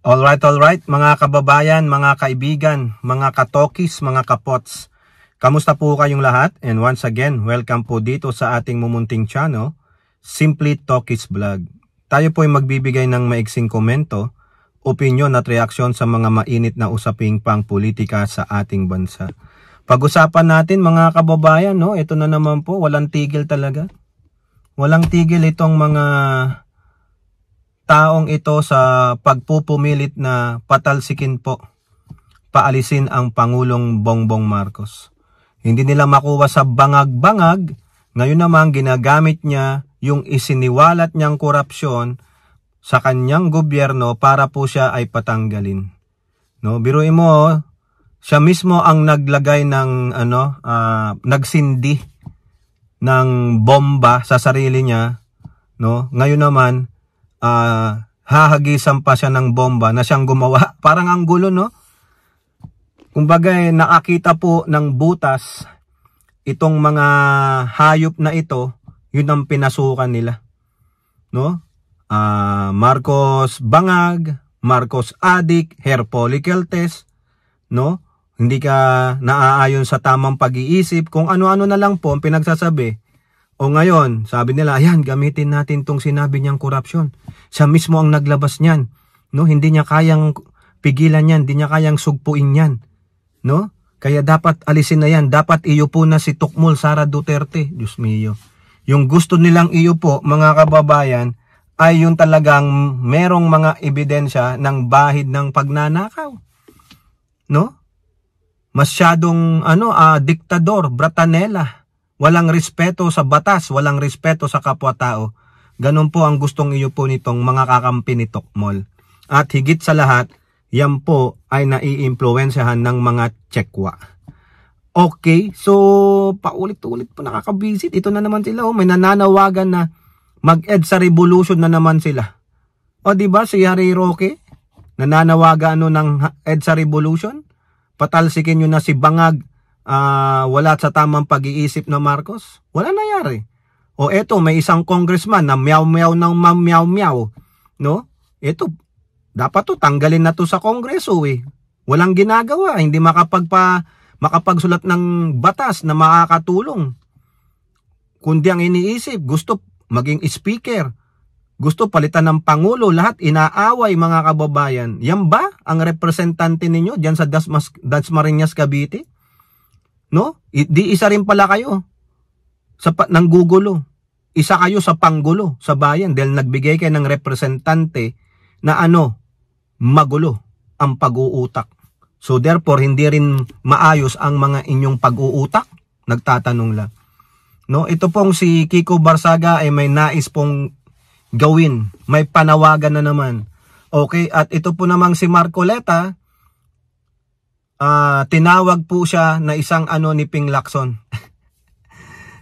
Alright, mga kababayan, mga kaibigan, mga katokis, mga kapots. Kamusta po kayong lahat? And once again, welcome po dito sa ating mumunting channel, Simply Tokis Vlog. Tayo po ay magbibigay ng maiksing komento, opinyon at reaksyon sa mga mainit na usaping pang-politika sa ating bansa. Pag-usapan natin mga kababayan, no? Ito na naman po, walang tigil talaga. Walang tigil itong mga taong ito sa pagpupumilit na patalsikin po, paalisin ang Pangulong Bongbong Marcos. Hindi nila makuha sa bangag-bangag, ngayon naman ginagamit niya yung isiniwalat niyang korupsyon sa kanyang gobyerno para po siya ay patanggalin. No, biruin mo, siya mismo ang naglagay ng nagsindi ng bomba sa sarili niya, no? Ngayon naman hahagisan pa siya ng bomba na siyang gumawa. Parang ang gulo, no? Kumbaga, nakakita po ng butas itong mga hayop na ito, yun ang pinasukan nila, no? Marcos bangag, Marcos adik, hair follicle test, no? Hindi ka naaayon sa tamang pag-iisip, kung ano-ano na lang po ang pinagsasabi. O ngayon, sabi nila, ayan, gamitin natin tong sinabi niyang korupsyon. Siya mismo ang naglabas niyan, no? Hindi niya kayang pigilan yan, hindi niya kayang sugpuin yan, no? Kaya dapat alisin na yan, dapat iupo na si Tukmol Sara Duterte. Diyos mio. Yung gusto nilang iupo, mga kababayan, ay yung talagang merong mga ebidensya ng bahid ng pagnanakaw, no? Masyadong diktador, bratanela. Walang respeto sa batas, walang respeto sa kapwa-tao. Ganun po ang gustong iupo nitong mga kakampi ni Tukmol. At higit sa lahat, yan po ay naiimpluwensyahan ng mga tsekwa. Okay, so paulit-ulit po nakakabisit. Ito na naman sila, may nananawagan na mag-EDSA revolution na naman sila. O diba si Harry Roque, nananawagan ng EDSA revolution? Patalsikin nyo na si Bangag, wala sa tamang pag-iisip na Marcos. Wala nangyari. O eto, may isang congressman na meow-meow ng meow-meow, no? Eto, dapat to tanggalin na to sa kongreso eh. Walang ginagawa, hindi makapagsulat ng batas na makakatulong. Kundi ang iniisip, gusto maging speaker, gusto palitan ng pangulo, lahat inaaway mga kababayan. Yan ba ang representante ninyo diyan sa Dasmariñas, Cavite? No? Di isa rin pala kayo sa ng gugulo. Isa kayo sa panggulo sa bayan dahil nagbigay kayo ng representante na magulo ang pag-uutak. So therefore, hindi rin maayos ang mga inyong pag-uutak? Nagtatanong lang. No, ito pong si Kiko Barsaga ay may nais pong gawin. May panawagan na naman. Okay, at ito po namang si Marcoleta, tinawag po siya na isang ni Ping Lacson.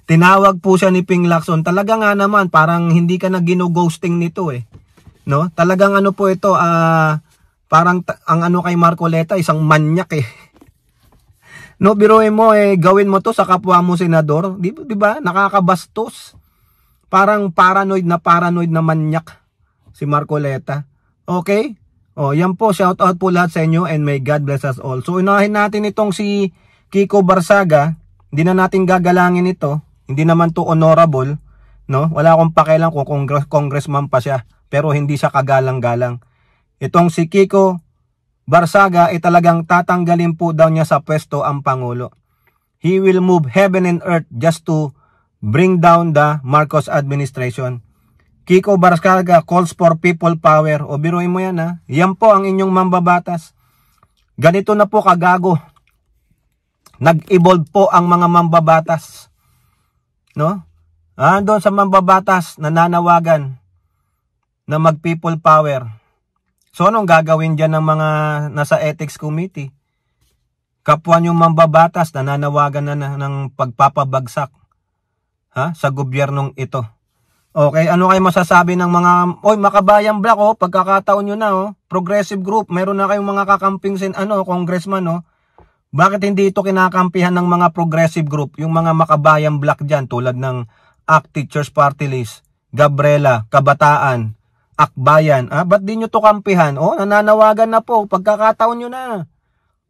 Tinawag po siya ni Ping Lacson. Talaga nga naman, parang hindi ka na gino-ghosting nito eh. No? Talagang po ito, parang ang kay Marcoleta, isang manyak eh. No, biruin mo gawin mo to sa kapwa mo senador. Di ba? Nakakabastos. Parang paranoid na manyak si Marcoleta. Okay? O, yan po. Shout out po lahat sa inyo and may God bless us all. So, unahin natin itong si Kiko Barsaga. Hindi na natin gagalangin ito. Hindi naman to honorable. No? Wala akong pakialam kung congressman pa siya. Pero hindi siya kagalang-galang. Itong si Kiko Barsaga ay talagang tatanggalin po daw niya sa pwesto ang Pangulo. He will move heaven and earth just to bring down the Marcos administration. Kiko Barsaga calls for people power. O biruin mo yan ha. Yan po ang inyong mambabatas. Ganito na po kagago. Nag-evolve po ang mga mambabatas. No? Doon sa mambabatas nananawagan na mag-people power. So anong gagawin dyan ng mga nasa ethics committee? Kapwa nyo mambabatas nananawagan na ng pagpapabagsak sa gobyernong ito. Okay, ano kayo masasabi ng mga Makabayan Black pagkakataon nyo na progressive group, meron na kayong mga kakamping congressman Bakit hindi ito kinakampihan ng mga progressive group, yung mga Makabayan Black dyan tulad ng ACT Teachers Party List, Gabriela, Kabataan, akbayan. Ba't di nyo to kampihan? Nananawagan na po. Pagkakataon nyo na.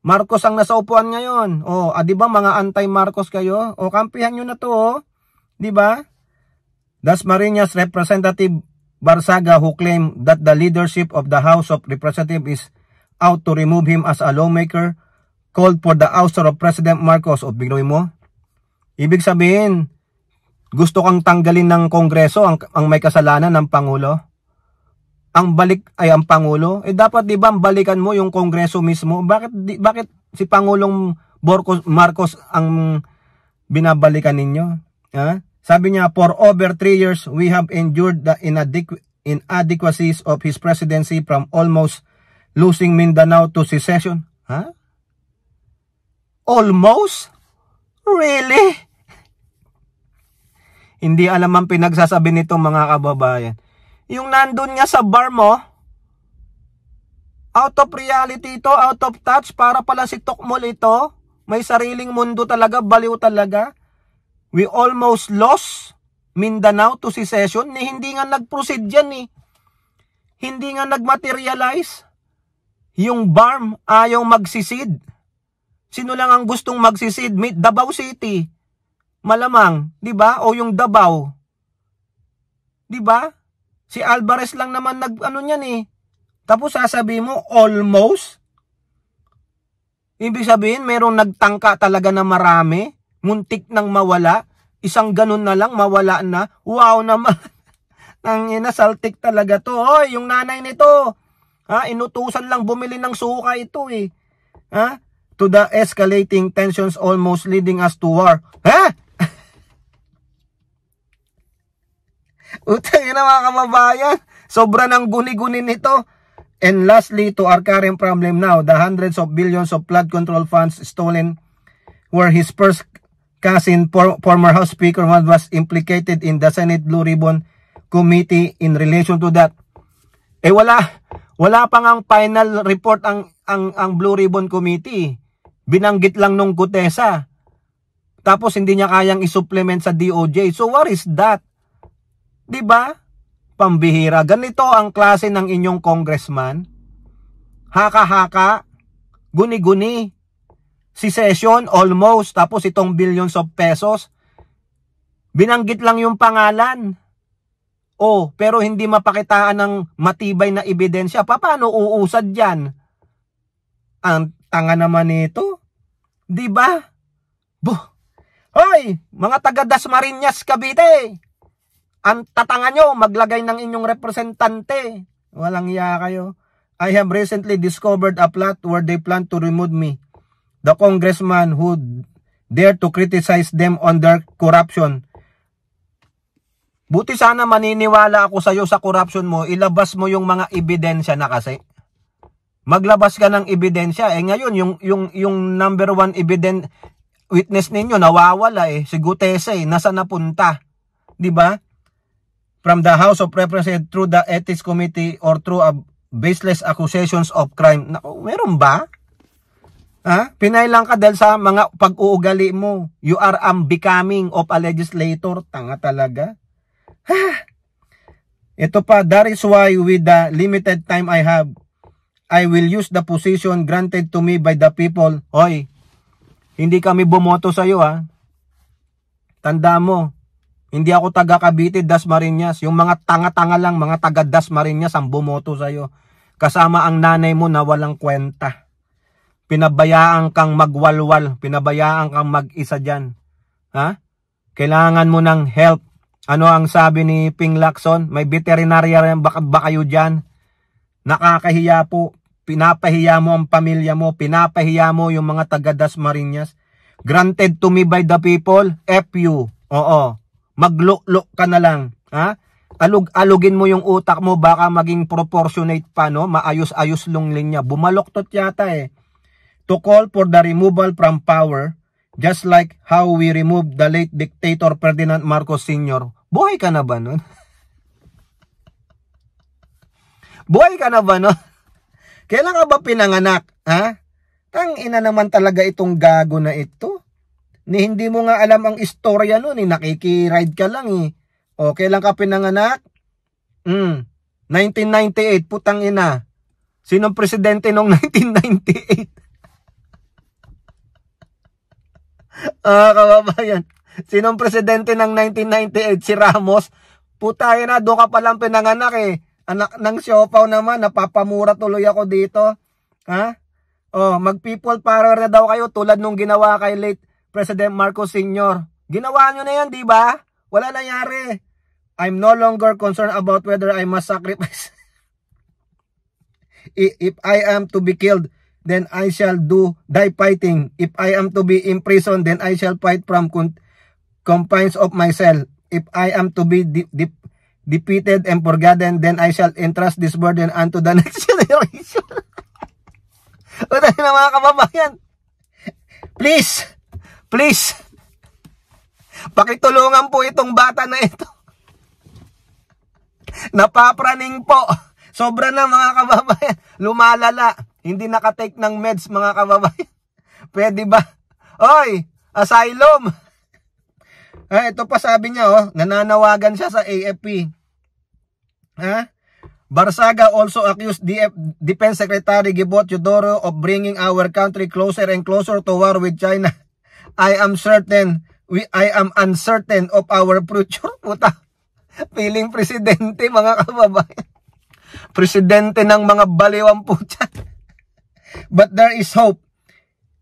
Marcos ang nasa upuan ngayon. Di ba mga anti-Marcos kayo? Kampihan nyo na to. Di ba? Dasmariñas Representative Barsaga, who claimed that the leadership of the House of Representatives is out to remove him as a lawmaker, called for the ouster of President Marcos. Bignoy mo? Ibig sabihin, gusto kang tanggalin ng Kongreso ang may kasalanan ng Pangulo? Ang balik ay ang Pangulo? Dapat di ba balikan mo yung Kongreso mismo? Bakit si Pangulong Marcos ang binabalikan ninyo? Sabi niya, for over 3 years, we have endured the inadequacies of his presidency from almost losing Mindanao to secession. Almost? Really? Hindi alam ang pinagsasabi nito mga kababayan. Yung nandun nga sa bar mo, out of reality ito, out of touch, para pala si Tokmol ito. May sariling mundo talaga, baliw talaga. We almost lost Mindanao to secession. Hindi nga nag-proceed yan Hindi nga nag-materialize. Yung BARM ayaw magsisid. Sino lang ang gustong magsisid? Davao City. Malamang, di ba? O yung Davao. Di ba? Si Alvarez lang naman niyan Tapos sasabihin mo, almost? Ibig sabihin, merong nagtangka talaga na marami. Muntik nang mawala. Isang ganun na lang, mawala na. Wow naman. Saltik talaga to. Yung nanay nito. Inutusan lang bumili ng suka ito To the escalating tensions almost leading us to war. Utang ina mga kababayan. Sobra ng guni-guni nito. And lastly, to our current problem now, the hundreds of billions of flood control funds stolen where his first cousin, former House Speaker, was implicated in the Senate Blue Ribbon Committee in relation to that. Wala pa ngang final report ang Blue Ribbon Committee. Binanggit lang nung Gutesa. Tapos hindi niya kayang isupplement sa DOJ. So what is that? Diba? Pambihira. Ganito ang klase ng inyong congressman. Haka-haka. Guni-guni. Secession, almost. Tapos itong billions of pesos. Binanggit lang yung pangalan. Pero hindi mapakitaan ng matibay na ebidensya. Paano uusad yan? Ang tanga naman nito. Diba? Hoy! Mga taga Dasmariñas, Cavite! Ang tatanga nyo, maglagay ng inyong representante. Walang iya kayo. I have recently discovered a plot where they plan to remove me, the congressman who dare to criticize them on their corruption. Buti sana maniniwala ako sa'yo sa corruption mo, ilabas mo yung mga ebidensya na kasi. Maglabas ka ng ebidensya. Ngayon, yung number one witness ninyo, nawawala Si Gutesa nasa napunta. Diba? From the House of Representatives through the Ethics Committee or through baseless accusations of crime. Naku, meron ba? Pinailang ka dahil sa mga pag-uugali mo. You are becoming of a legislator. Tanga talaga. Ito pa, that is why with the limited time I have, I will use the position granted to me by the people. Hoy, hindi kami bumoto sa'yo Tanda mo. Hindi ako taga Cavite, Dasmariñas. Yung mga tanga-tanga lang, mga taga Dasmariñas ang bumoto sa'yo. Kasama ang nanay mo na walang kwenta. Pinabayaan kang magwalwal. Pinabayaan kang mag-isa dyan. Kailangan mo ng help. Ano ang sabi ni Ping Lacson? May veterinarya rin ba kayo dyan? Nakakahiya po. Pinapahiya mo ang pamilya mo. Pinapahiya mo yung mga taga Dasmariñas. Granted to me by the people. FU. Oo. Magluk-luk ka na lang. Alugin mo yung utak mo. Baka maging proportionate pa. Maayos-ayos long linya. Bumaloktot yata To call for the removal from power. Just like how we removed the late dictator Ferdinand Marcos Sr. Buhay ka na ba nun? Buhay ka na ba nun? Kailan ka ba pinanganak? Tangina naman talaga itong gago na ito. Hindi mo nga alam ang istorya nun. Nakikiride ka lang O, kailan ka pinanganak? 1998, putang ina. Sinong presidente nung 1998? Kababayan. Sinong presidente ng 1998? Si Ramos. Putay na, doon ka palang pinanganak eh. Anak ng siopaw naman, napapamura tuloy ako dito. Ha? Mag people power na daw kayo tulad nung ginawa kay late President Marcos Sr. Ginawa nyo na yan, di ba? Wala nangyari. I'm no longer concerned about whether I must sacrifice. If I am to be killed, then I shall die fighting. If I am to be imprisoned, then I shall fight from confines of my cell. If I am to be defeated and forgotten, then I shall entrust this burden unto the next generation. O tayo na mga kababayan. Please, pakitulungan po itong bata na ito. Napapraning po. Sobra na mga kababayan. Lumalala. Hindi nakatake ng meds mga kababayan. Pwede ba? Oy, asylum. Ito pa sabi niya, nananawagan siya sa AFP. Barsaga also accused Defense Secretary Gibot Teodoro of bringing our country closer and closer to war with China. I am uncertain of our future. Puta. Piling presidente mga kababayan. Presidente ng mga baliwang puta. But there is hope.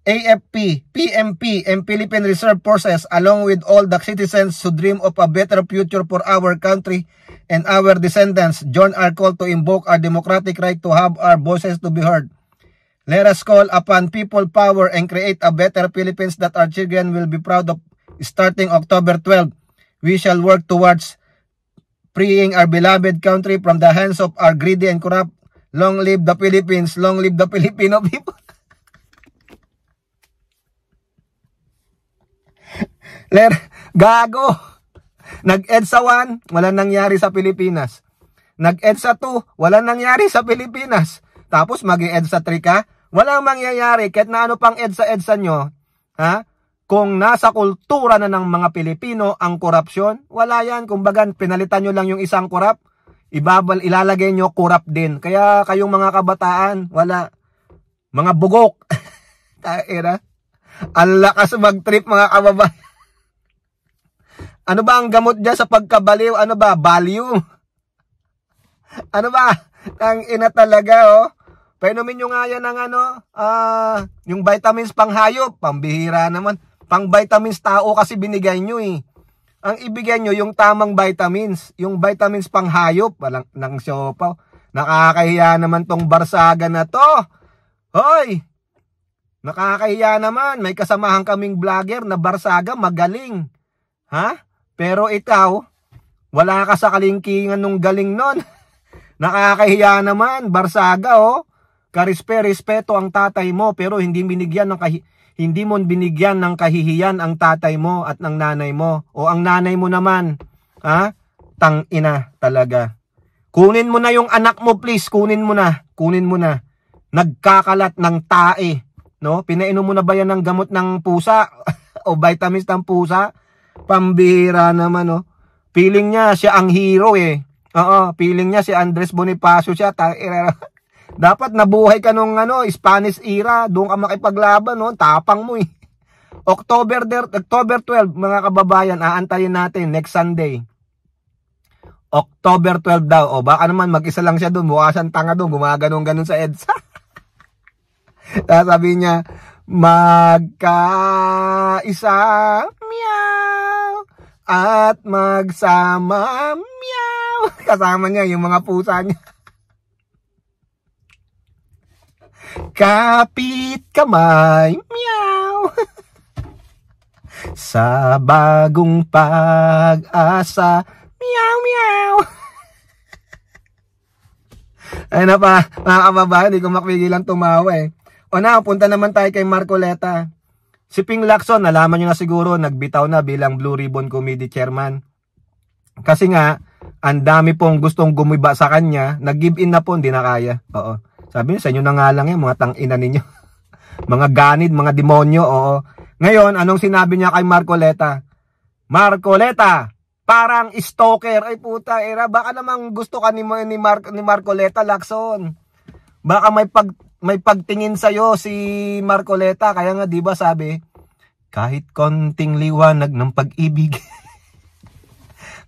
AFP, PMP, and Philippine Reserve Forces, along with all the citizens who dream of a better future for our country and our descendants, join our call to invoke our democratic right to have our voices to be heard. Let us call upon people power and create a better Philippines that our children will be proud of. Starting October 12, we shall work towards freeing our beloved country from the hands of our greedy and corrupt. Long live the Philippines, long live the Filipino people. Gago. Nag-EDSA 1, wala nangyari sa Pilipinas. Nag-EDSA 2, wala nangyari sa Pilipinas. Tapos mag-EDSA 3 ka, walang mangyayari. Kahit na ano pang EDSA nyo, kung nasa kultura na ng mga Pilipino ang korupsyon, wala yan. Kung bagan, pinalitan nyo lang yung isang korap, ilalagay nyo korap din. Kaya kayong mga kabataan, wala. Mga bugok. Taira. Ang lakas mag-trip mga kababayan. Ano ba ang gamot dyan sa pagkabaliw? Ano ba? Value? Ano ba? Ang ina talaga, Painumin nyo nga yan ng yung vitamins pang hayop. Pambihira naman. Pang vitamins tao kasi binigay nyo eh. Ang ibigay nyo yung tamang vitamins. Yung vitamins pang hayop. Walang nang siopaw. Nakakahiya naman tong Barsaga na to. Hoy! Nakakahiya naman. May kasamahan kaming vlogger na Barsaga magaling. Pero ikaw, wala ka sa kalingkingan nung galing nun. Nakakahiya naman, Barsaga, Karespeto ang tatay mo, pero hindi mo binigyan ng kahihiyan ang tatay mo at ng nanay mo. O ang nanay mo naman, tangina talaga. Kunin mo na yung anak mo, please. Kunin mo na. Nagkakalat ng tae. No? Pinainom mo na ba yan ng gamot ng pusa? O vitamins ng pusa? Pambira naman, Feeling niya siya ang hero eh. Feeling niya si Andres Bonifacio siya. Dapat nabuhay ka nung Spanish era. Doon ka makipaglaban, Tapang mo eh. October 12, mga kababayan, aantayin natin next Sunday. October 12 daw. Baka naman mag-isa lang siya doon. Mukha siyang tanga doon. Gumaganon-ganon sa EDSA. Sabi niya, magkaisa, meow, at magsama, meow. Kasama niya yung mga pusa niya. Kapit kamay, meow. Sa bagong pag-asa, meow, meow. Ay na pa, mga kababayan, hindi ko mapigilan tumawa eh. Punta naman tayo kay Marcoleta. Si Ping Lacson, nalaman nyo na siguro, nagbitaw na bilang Blue Ribbon Committee Chairman. Kasi nga, ang dami pong gustong gumiba sa kanya, nag-give in na po, hindi na kaya. Sabi niyo, sa inyo na nga lang yan, mga tang-ina ninyo. Mga ganid, mga demonyo, Ngayon, anong sinabi niya kay Marcoleta? Marcoleta, Parang stalker. Ay puta, era, baka namang gusto ka ni Marcoleta, Lacson. Baka may pagtingin sa'yo si Marcoleta. Kaya nga, di ba sabi, kahit konting liwanag ng pag-ibig,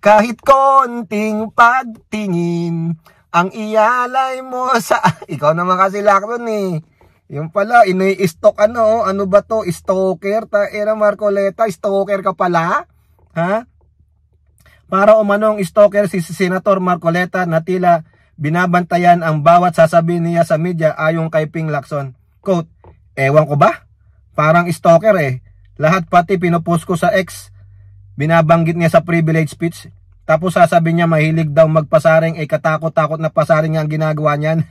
kahit konting pagtingin, ang iyalay mo sa... Ikaw naman kasi, Lacson eh. Yung pala, ini-stalk ano ba to? Stalker? Era Marcoleta, stalker ka pala? Ha? Para umanong stalker si Senator Marcoleta na tila binabantayan ang bawat sasabihin niya sa media ayon kay Ping Lacson. Quote, ewan ko ba? Parang stalker eh. Lahat pati pinopost ko sa X. Binabanggit niya sa privilege speech. Tapos sasabihin niya mahilig daw magpasaring eh katakot-takot na pasaring ang ginagawa niyan.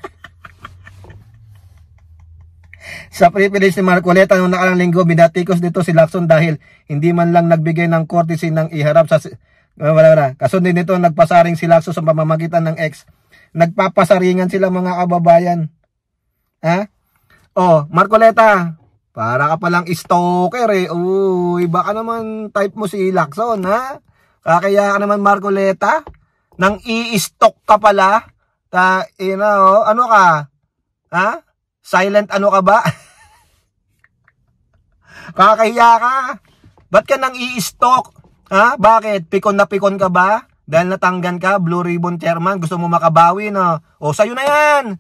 Sa privilege ni Marcoleta noong nakalang linggo, binatikos dito si Lacson dahil hindi man lang nagbigay ng courtesy ng iharap sa... Wala. Kasunod nito, nagpasaring si Lacson sa pamamagitan ng X. Nagpapasaringan sila mga kababayan. Ha? Oh, Marcoleta, para ka palang stalker eh. Uy, baka naman type mo si Lacson, ha? Kaya ka naman Marcoleta? Nang i-stalk ka pala? Ano ka? Ha? Silent ano ka ba? Kakahiya ka? Ba't ka nang i-stalk? Ha? Bakit? Pikon na pikon ka ba? Dahil natanggan ka, Blue Ribbon Chairman, gusto mo makabawi na. O, sa'yo na yan!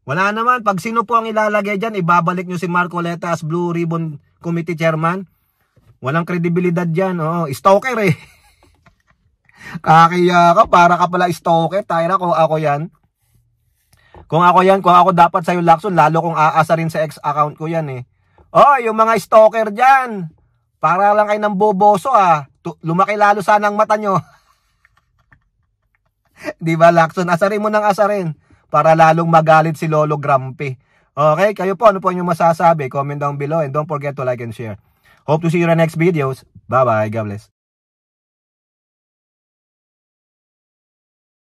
Wala naman, pag sino po ang ilalagay dyan, ibabalik nyo si Marcoleta as Blue Ribbon Committee Chairman. Walang kredibilidad dyan, stalker eh. Kakahiya ka, para ka pala stalker. Tayra, kung ako yan. Kung ako dapat sa'yo, Lacson, lalo kong aasarin sa X account ko yan eh. Yung mga stalker dyan, para lang kayo ng boboso ah. Lumaki lalo sana ang mata nyo. Di ba, Lacson? Asarin mo ng asarin para lalong magalit si Lolo Grumpy. Okay, kayo po, ano po yung masasabi? Comment down below and don't forget to like and share. Hope to see you in the next videos. Bye-bye. God bless.